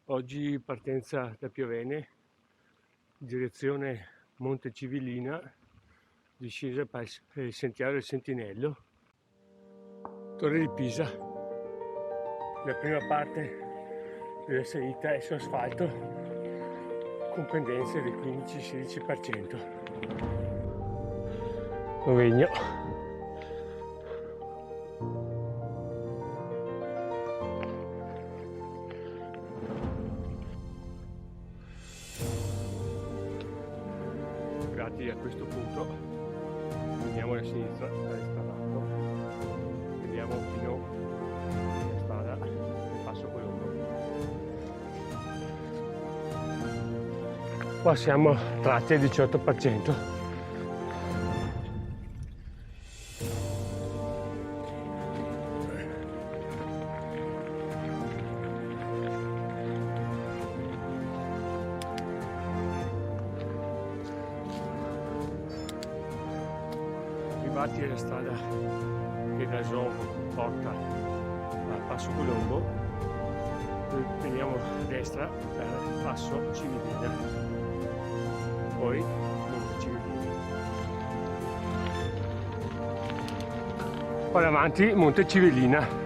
Oggi partenza da Piovene, direzione Monte Civillina, discesa per il sentiero del Sentinello, Torre di Pisa. La prima parte della salita è su asfalto con pendenze del 15-16%. Novegno. A questo punto veniamo a sinistra, a destra lato, vediamo fino alla strada del Passo Colombo. Qua siamo tratti al 18%. Arrivati alla strada che da Zovo porta al Passo Colombo, veniamo a destra per il Passo Civillina, poi Monte Civillina, poi avanti Monte Civillina.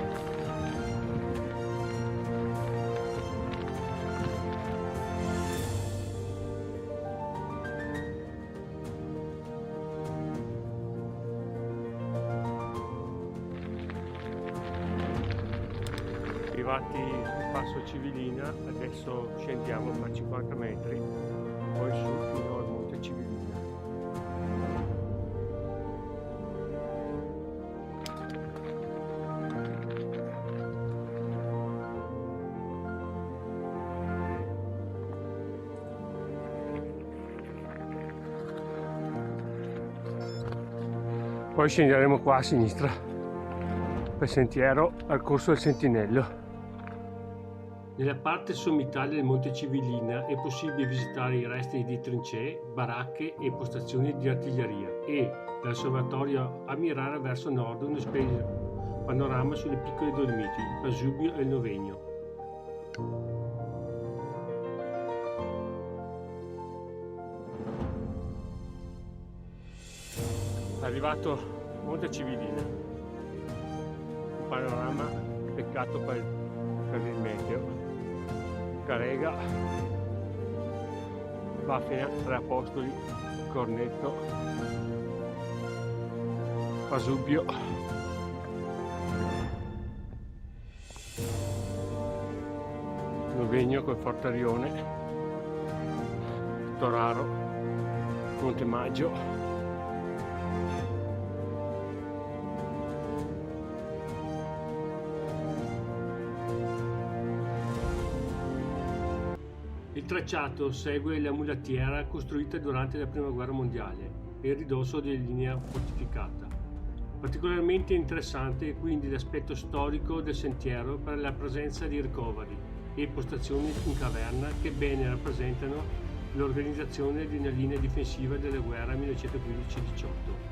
Arrivati al Passo Civillina, adesso scendiamo per 50 metri, poi su fino al Monte Civillina. Poi scenderemo qua a sinistra per sentiero al corso del Sentinello. Nella parte sommitale del Monte Civillina è possibile visitare i resti di trincee, baracche e postazioni di artiglieria e, dall'osservatorio, ammirare verso nord uno splendido panorama sulle piccole Dolomiti, il Pasubio e il Novegno. Arrivato a Monte Civillina, un panorama peccato per il meteo. Carega, Baffina, Tre Apostoli, Cornetto, Pasubio, Novegno col Fortarione, Toraro, Montemaggio, il tracciato segue la mulattiera costruita durante la Prima Guerra Mondiale e il ridosso della linea fortificata. Particolarmente interessante è quindi l'aspetto storico del sentiero per la presenza di ricoveri e postazioni in caverna che bene rappresentano l'organizzazione di una linea difensiva della guerra 1915-18.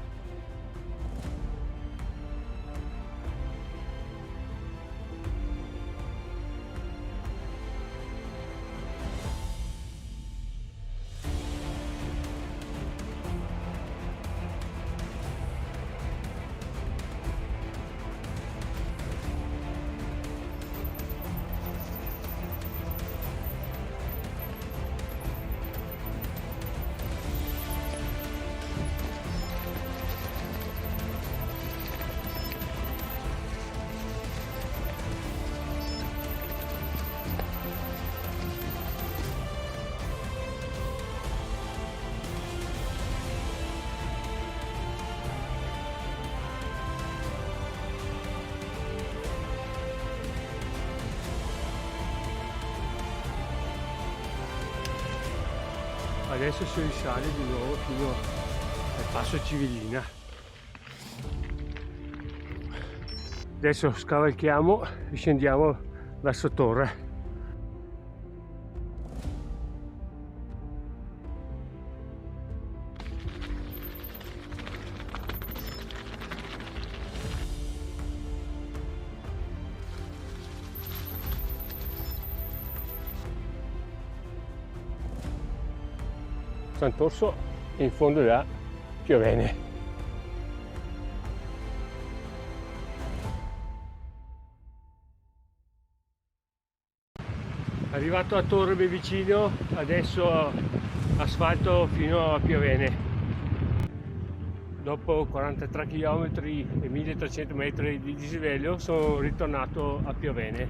Adesso si risale di nuovo fino al Passo Civillina. Adesso scavalchiamo e scendiamo verso Torre. Sant'Orso e in fondo là Piovene. Arrivato a Torre vicino, adesso asfalto fino a Piovene. Dopo 43 km e 1300 metri di dislivello sono ritornato a Piovene.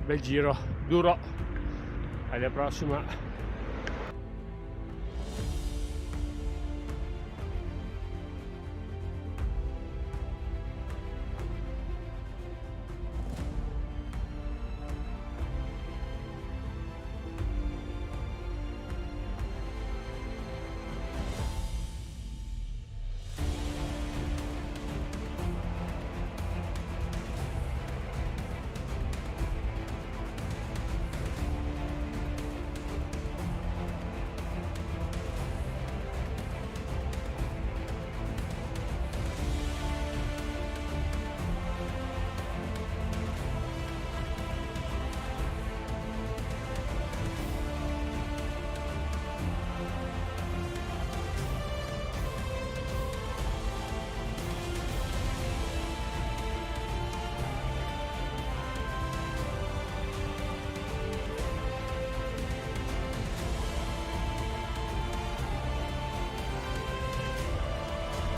Bel giro, duro. Alla prossima.